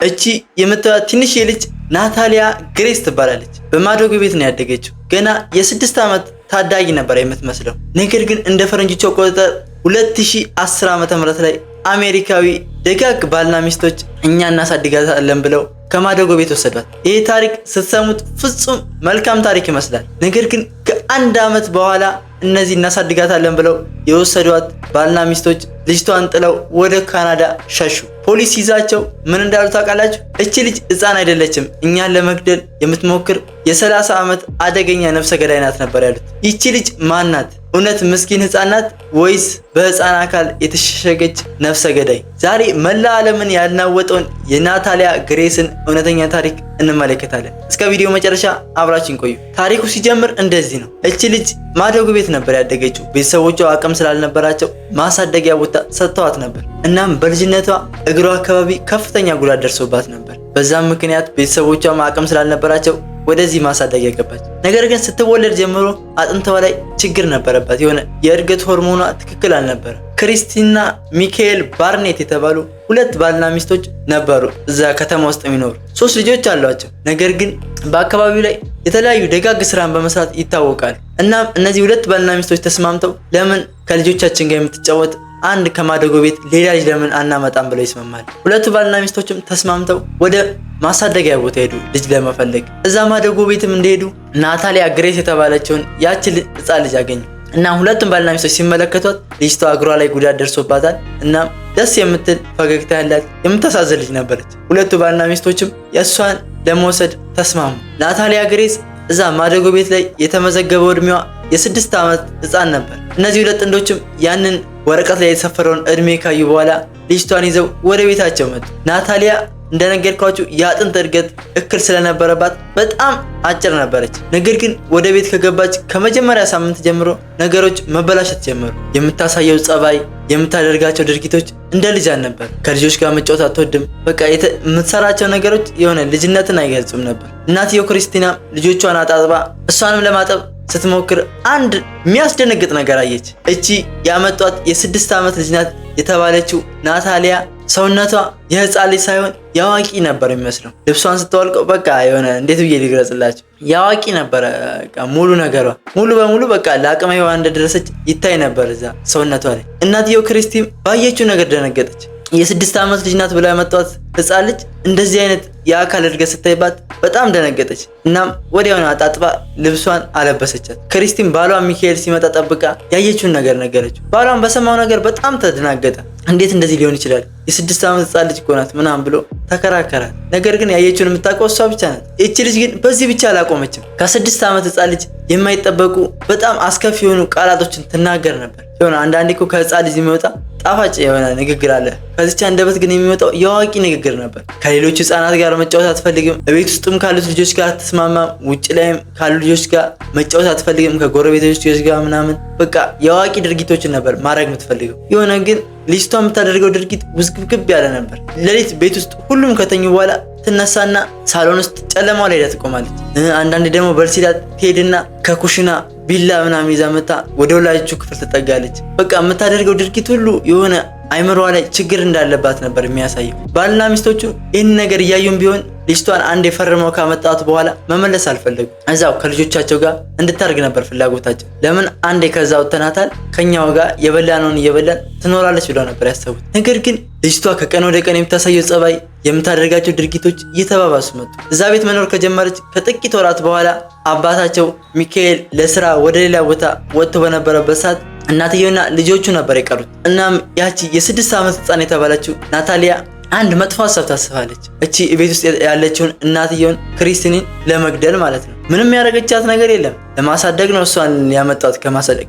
እቺ የምታዩት ትንሽ ልጅ ናታሊያ ግሬስ ትባላለች። በማደጎ ቤት ነው ያደገችው። ገና የ6 ዓመት ታዳጊ ነበር የምትመስለው። ነገር ግን እንደ ፈረንጆቹ አቆጣጠር 2010 ዓመተ ምህረት ላይ አሜሪካዊ ደጋግ ባልና ሚስቶች እኛ እናሳድጋታለን ብለው ከማደጎ ቤት ወሰዷት። ይሄ ታሪክ ስትሰሙት ፍጹም መልካም ታሪክ ይመስላል። ነገር ግን ከአንድ ዓመት በኋላ እነዚህ እናሳድጋታለን ብለው የወሰዷት ባልና ሚስቶች ልጅቷን ጥለው ወደ ካናዳ ሸሹ። ፖሊስ ይዛቸው ምን እንዳሉ ታውቃላችሁ? እቺ ልጅ ሕፃን አይደለችም፣ እኛን ለመግደል የምትሞክር የ30 ዓመት አደገኛ ነፍሰ ገዳይ ናት ነበር ያሉት። ይቺ ልጅ ማን ናት? እውነት ምስኪን ሕፃን ናት ወይስ በሕፃን አካል የተሸሸገች ነፍሰ ገዳይ? ዛሬ መላ ዓለምን ያናወጠውን የናታሊያ ግሬስን እውነተኛ ታሪክ እንመለከታለን። እስከ ቪዲዮ መጨረሻ አብራችን ቆዩ። ታሪኩ ሲጀምር እንደዚህ ነው። እቺ ልጅ ማደጎ ቤት ነበር ያደገችው። ቤተሰቦቿ አቅም ስላልነበራቸው ማሳደጊያ ቦታ ሰጥተዋት ነበር። እናም በልጅነቷ እግሯ አካባቢ ከፍተኛ ጉዳት ደርሶባት ነበር። በዛም ምክንያት ቤተሰቦቿ አቅም ስላልነበራቸው ወደዚህ ማሳደጊያ ገባች። ነገር ግን ስትወለድ ጀምሮ አጥንቷ ላይ ችግር ነበረባት። የሆነ የእድገት ሆርሞኗ ትክክል አልነበረ። ክሪስቲና ሚካኤል ባርኔት የተባሉ ሁለት ባልና ሚስቶች ነበሩ። እዛ ከተማ ውስጥ የሚኖሩ 3 ልጆች አሏቸው። ነገር ግን በአካባቢው ላይ የተለያዩ ደጋግ ስራን በመስራት ይታወቃሉ። እናም እነዚህ ሁለት ባልና ሚስቶች ተስማምተው ለምን ከልጆቻችን ጋር የምትጫወት አንድ ከማደጎ ቤት ሌላ ልጅ ለምን አናመጣም ብለው ይስማማሉ። ሁለቱ ባልና ሚስቶችም ተስማምተው ወደ ማሳደጊያ ቦታ ሄዱ ልጅ ለመፈለግ። እዛ ማደጎ ቤትም እንደሄዱ ናታሊያ ግሬስ የተባለችውን ያችን ሕፃን ልጅ አገኙ። እና ሁለቱም ባልና ሚስቶች ሲመለከቷት ልጅቷ እግሯ ላይ ጉዳት ደርሶባታል። እናም ደስ የምትል ፈገግታ ያላት የምታሳዝን ልጅ ነበረች። ሁለቱ ባልና ሚስቶችም የእሷን ለመውሰድ ተስማሙ። ናታሊያ ግሬስ እዛ ማደጎ ቤት ላይ የተመዘገበው እድሜዋ የ6 ዓመት ሕፃን ነበር። እነዚህ ሁለት ጥንዶችም ያንን ወረቀት ላይ የተሰፈረውን እድሜ ካዩ በኋላ ልጅቷን ይዘው ወደ ቤታቸው መጡ። ናታሊያ እንደነገርኳችሁ የአጥንት እድገት እክል ስለነበረባት በጣም አጭር ነበረች። ነገር ግን ወደ ቤት ከገባች ከመጀመሪያ ሳምንት ጀምሮ ነገሮች መበላሸት ጀመሩ። የምታሳየው ጸባይ፣ የምታደርጋቸው ድርጊቶች እንደ ልጅ አልነበር። ከልጆች ጋር መጫወት አትወድም። በቃ የምትሰራቸው ነገሮች የሆነ ልጅነትን አይገልጹም ነበር። እናትየው ክሪስቲና ልጆቿን አጣጥባ እሷንም ለማጠብ ስትሞክር አንድ የሚያስደነግጥ ነገር አየች። እቺ ያመጧት የ6 ዓመት ልጅ ናት የተባለችው ናታሊያ ሰውነቷ የህፃን ልጅ ሳይሆን ያዋቂ ነበር የሚመስለው። ልብሷን ስትወልቀው በቃ የሆነ እንዴት ብዬ ልግለጽላችሁ፣ ያዋቂ ነበረ። ሙሉ ነገሯ ሙሉ በሙሉ በቃ ለአቅመ ሔዋን እንደደረሰች ይታይ ነበር እዛ ሰውነቷ ላይ። እናትየው ክሪስቲም ባየችው ነገር ደነገጠች። የ6 ዓመት ልጅ ናት ብላ ያመጧት ህፃን ልጅ እንደዚህ አይነት የአካል እድገት ስታይባት በጣም ደነገጠች። እናም ወዲያውኑ አጣጥባ ልብሷን አለበሰቻት። ክሪስቲን ባሏ ሚካኤል ሲመጣ ጠብቃ ያየችውን ነገር ነገረችው። ባሏን በሰማው ነገር በጣም ተደናገጠ። እንዴት እንደዚህ ሊሆን ይችላል? የ6 ዓመት ህፃን ልጅ እኮ ናት ምናምን ብሎ ተከራከራት። ነገር ግን ያየችውን የምታውቀው እሷ ብቻ ናት። ይቺ ልጅ ግን በዚህ ብቻ አላቆመችም። ከ6 ዓመት ህፃን ልጅ የማይጠበቁ በጣም አስከፊ የሆኑ ቃላቶችን ትናገር ነበር። የሆነ አንዳንዴ እኮ ከህፃን ልጅ የሚወጣ ጣፋጭ የሆነ ንግግር አለ። ከዚች አንደበት ግን የሚወጣው የአዋቂ ንግግር ነበር። ከሌሎች ህፃናት ጋር መጫወት አትፈልግም። ቤት ውስጥም ካሉት ልጆች ጋር አትስማማም። ውጭ ላይም ካሉ ልጆች ጋር መጫወት አትፈልግም። ከጎረቤቶች ጋር ምናምን በቃ የአዋቂ ድርጊቶችን ነበር ማድረግ የምትፈልገው። የሆነ ግን ልጅቷ የምታደርገው ድርጊት ውዝግብግብ ያለ ነበር። ሌሊት ቤት ውስጥ ሁሉም ከተኙ በኋላ ትነሳና ሳሎን ውስጥ ጨለማው ላይ ሄዳ ትቆማለች። አንዳንዴ ደግሞ በርሲዳ ትሄድና ከኩሽና ቢላ ምናምን ይዛ መጣ ወደ ወላጆቹ ክፍል ትጠጋለች። በቃ የምታደርገው ድርጊት ሁሉ የሆነ አይምሯ ላይ ችግር እንዳለባት ነበር የሚያሳየው። ባልና ሚስቶቹ ይህን ነገር እያዩም ቢሆን ልጅቷን አንድ የፈረመው ካመጣት በኋላ መመለስ አልፈለጉ። እዛው ከልጆቻቸው ጋር እንድታርግ ነበር ፍላጎታቸው። ለምን አንዴ ከዛ ወጥተናታል ከኛው ጋር የበላነውን እየበላን ትኖራለች ብለው ነበር ያሰቡት። ነገር ግን ልጅቷ ከቀን ወደ ቀን የምታሳየው ጸባይ፣ የምታደርጋቸው ድርጊቶች እየተባባሱ መጡ። እዛ ቤት መኖር ከጀመረች ከጥቂት ወራት በኋላ አባታቸው ሚካኤል ለስራ ወደ ሌላ ቦታ ወጥቶ በነበረበት ሰዓት እናትየውና ልጆቹ ነበር የቀሩት። እናም ያቺ የ6 ዓመት ህፃን የተባለችው ናታሊያ አንድ መጥፎ ሀሳብ ታስባለች። እቺ ቤት ውስጥ ያለችውን እናትየውን ክሪስቲንን ለመግደል ማለት ነው። ምንም ያደረገቻት ነገር የለም። ለማሳደግ ነው እሷን ያመጣት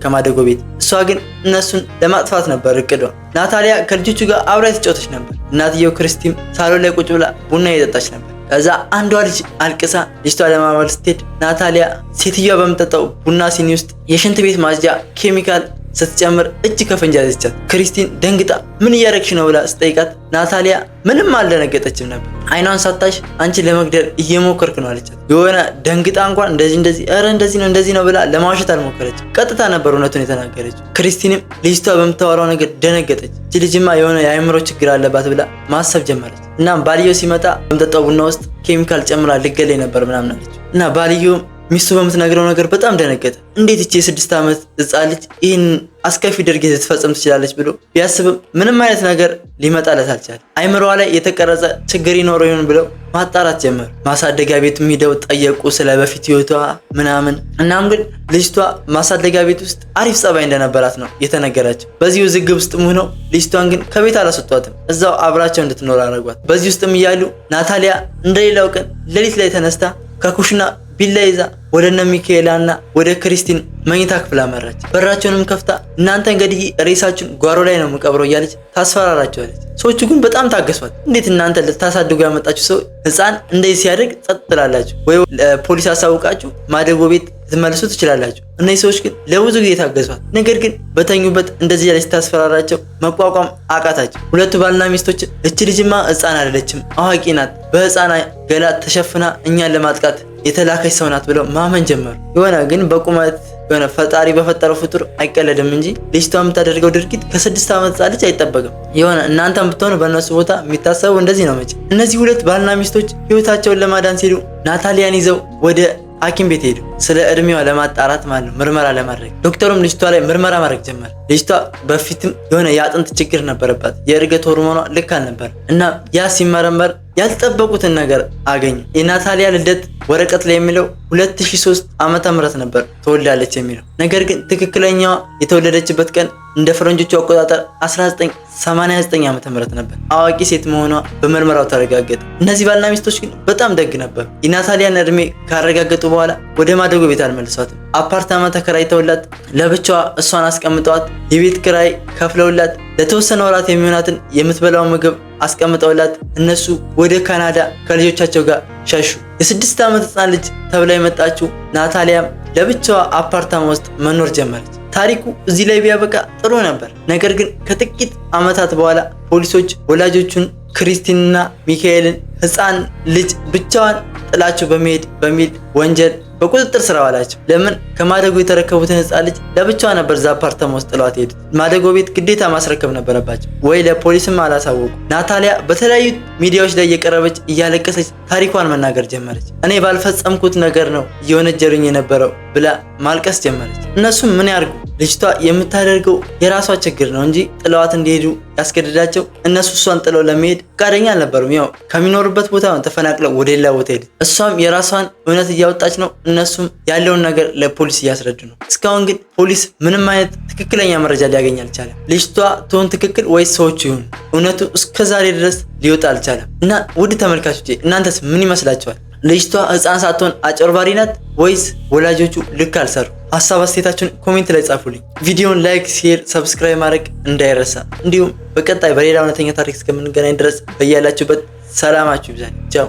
ከማደጎ ቤት። እሷ ግን እነሱን ለማጥፋት ነበር እቅዷ። ናታሊያ ከልጆቹ ጋር አብራ የተጫወተች ነበር። እናትየው ክሪስቲን ሳሎን ላይ ቁጭ ብላ ቡና እየጠጣች ነበር። ከዛ አንዷ ልጅ አልቅሳ ልጅቷ ለማባል ስትሄድ ናታሊያ ሴትዮዋ በምጠጣው ቡና ሲኒ ውስጥ የሽንት ቤት ማጽጃ ኬሚካል ስትጨምር እጅ ከፈንጅ ያዘቻት። ክሪስቲን ደንግጣ ምን እያረግሽ ነው ብላ ስጠይቃት ናታሊያ ምንም አልደነገጠችም ነበር። አይኗን ሳታሽ አንቺ ለመግደል እየሞከርክ ነው አለቻት። የሆነ ደንግጣ እንኳን እንደዚህ ኧረ እንደዚህ ነው ብላ ለማዋሸት አልሞከረችም። ቀጥታ ነበር እውነቱን የተናገረችው። ክሪስቲንም ልጅቷ በምታወራው ነገር ደነገጠች። እቺ ልጅማ የሆነ የአእምሮ ችግር አለባት ብላ ማሰብ ጀመረች። እናም ባልየው ሲመጣ በመጠጣው ቡና ውስጥ ኬሚካል ጨምራ ልገለኝ ነበር ምናምን አለች እና ባልየው ሚስቱ በምትነግረው ነገር በጣም ደነገጠ። እንዴት እቺ የ6 ዓመት ሕፃን ልጅ ይህን አስከፊ ድርጊት ልትፈጽም ትችላለች ብሎ ቢያስብም ምንም አይነት ነገር ሊመጣለት አልቻለም። አይምሮዋ ላይ የተቀረጸ ችግር ይኖረው ይሆን ብለው ማጣራት ጀመሩ። ማሳደጊያ ቤትም ሄደው ጠየቁ ስለ በፊት ህይወቷ ምናምን። እናም ግን ልጅቷ ማሳደጊያ ቤት ውስጥ አሪፍ ጸባይ እንደነበራት ነው የተነገራቸው። በዚህ ውዝግብ ውስጥም ሆነው ልጅቷን ግን ከቤት አላስወጧትም፣ እዛው አብራቸው እንድትኖር አደረጓት። በዚህ ውስጥም እያሉ ናታሊያ እንደሌላው ቀን ሌሊት ላይ ተነስታ ከኩሽና ቢላ ይዛ ወደ እነ ሚካኤላና ወደ ክሪስቲን መኝታ ክፍል አመራች። በራቸውንም ከፍታ እናንተ እንግዲህ ሬሳችሁን ጓሮ ላይ ነው የምቀብረው እያለች ታስፈራራቸዋለች። ሰዎቹ ግን በጣም ታገሷት። እንዴት እናንተ ልታሳድጉ ያመጣችሁ ሰው ህፃን እንደዚህ ሲያደርግ ጸጥ ትላላችሁ ወይ ፖሊስ አሳውቃችሁ ማደጎ ቤት ልትመልሱ ትችላላችሁ? እነዚህ ሰዎች ግን ለብዙ ጊዜ ታገሷት። ነገር ግን በተኙበት እንደዚህ ያለች ታስፈራራቸው መቋቋም አቃታቸው። ሁለቱ ባልና ሚስቶች እቺ ልጅማ ህፃን አይደለችም አዋቂ ናት፣ በህፃና ገላ ተሸፍና እኛን ለማጥቃት የተላከች ሰው ናት ብለው ማመን ጀመሩ። የሆነ ግን በቁመት የሆነ ፈጣሪ በፈጠረው ፍጡር አይቀለድም እንጂ ልጅቷ የምታደርገው ድርጊት ከ6 ዓመት ህፃን ልጅ አይጠበቅም። የሆነ እናንተም ብትሆኑ በእነሱ ቦታ የሚታሰቡ እንደዚህ ነው መቼ። እነዚህ ሁለት ባልና ሚስቶች ህይወታቸውን ለማዳን ሲሉ ናታሊያን ይዘው ወደ ሐኪም ቤት ሄዱ። ስለ እድሜዋ ለማጣራት ማለት ነው፣ ምርመራ ለማድረግ። ዶክተሩም ልጅቷ ላይ ምርመራ ማድረግ ጀመረ። ልጅቷ በፊትም የሆነ የአጥንት ችግር ነበረባት፣ የእድገት ሆርሞኗ ልክ አልነበር እና ያ ሲመረመር ያልጠበቁትን ነገር አገኙ። የናታሊያ ልደት ወረቀት ላይ የሚለው 2003 ዓመተ ምህረት ነበር ተወልዳለች የሚለው። ነገር ግን ትክክለኛዋ የተወለደችበት ቀን እንደ ፈረንጆቹ አቆጣጠር 1989 ዓመተ ምህረት ነበር። አዋቂ ሴት መሆኗ በምርመራው ተረጋገጠ። እነዚህ ባልና ሚስቶች ግን በጣም ደግ ነበሩ። የናታሊያን እድሜ ካረጋገጡ በኋላ ወደ ማደጎ ቤት አልመልሷትም። አፓርታማ ተከራይተውላት ለብቻዋ እሷን አስቀምጠዋት የቤት ኪራይ ከፍለውላት ለተወሰነ ወራት የሚሆናትን የምትበላው ምግብ አስቀምጠውላት እነሱ ወደ ካናዳ ከልጆቻቸው ጋር ሸሹ። የ6 ዓመት ህፃን ልጅ ተብላ የመጣችው ናታሊያም ለብቻዋ አፓርታማ ውስጥ መኖር ጀመረች። ታሪኩ እዚህ ላይ ቢያበቃ ጥሩ ነበር። ነገር ግን ከጥቂት ዓመታት በኋላ ፖሊሶች ወላጆቹን ክሪስቲንና ሚካኤልን ህፃን ልጅ ብቻዋን ጥላቸው በመሄድ በሚል ወንጀል በቁጥጥር ስር ዋላቸው። ለምን? ከማደጎ የተረከቡትን ህፃን ልጅ ለብቻዋ ነበር እዛ አፓርታማ ውስጥ ጥሏት ሄዱት። ማደጎ ቤት ግዴታ ማስረከብ ነበረባቸው ወይ ለፖሊስም አላሳወቁ። ናታሊያ በተለያዩ ሚዲያዎች ላይ እየቀረበች እያለቀሰች ታሪኳን መናገር ጀመረች። እኔ ባልፈጸምኩት ነገር ነው እየወነጀሉኝ የነበረው ብላ ማልቀስ ጀመረች። እነሱም ምን ያርጉ? ልጅቷ የምታደርገው የራሷ ችግር ነው እንጂ ጥለዋት እንዲሄዱ ያስገድዳቸው እነሱ እሷን ጥለው ለመሄድ ፈቃደኛ አልነበሩም። ያው ከሚኖሩበት ቦታ ነው ተፈናቅለው ወደ ሌላ ቦታ ሄዱ። እሷም የራሷን እውነት እያወጣች ነው፣ እነሱም ያለውን ነገር ለፖሊስ እያስረዱ ነው። እስካሁን ግን ፖሊስ ምንም አይነት ትክክለኛ መረጃ ሊያገኝ አልቻለም። ልጅቷ ትሆን ትክክል ወይስ ሰዎቹ ይሁን? እውነቱ እስከዛሬ ድረስ ሊወጣ አልቻለም። እና ውድ ተመልካቾቼ እናንተስ ምን ይመስላችኋል? ልጅቷ ህፃን ሳትሆን አጭበርባሪ ናት ወይስ ወላጆቹ ልክ አልሰሩ? ሀሳብ አስተያየታችሁን ኮሜንት ላይ ጻፉልኝ። ቪዲዮውን ላይክ፣ ሼር፣ ሰብስክራይብ ማድረግ እንዳይረሳ። እንዲሁም በቀጣይ በሌላ እውነተኛ ታሪክ እስከምንገናኝ ድረስ በያላችሁበት ሰላማችሁ ይብዛል። ቻው።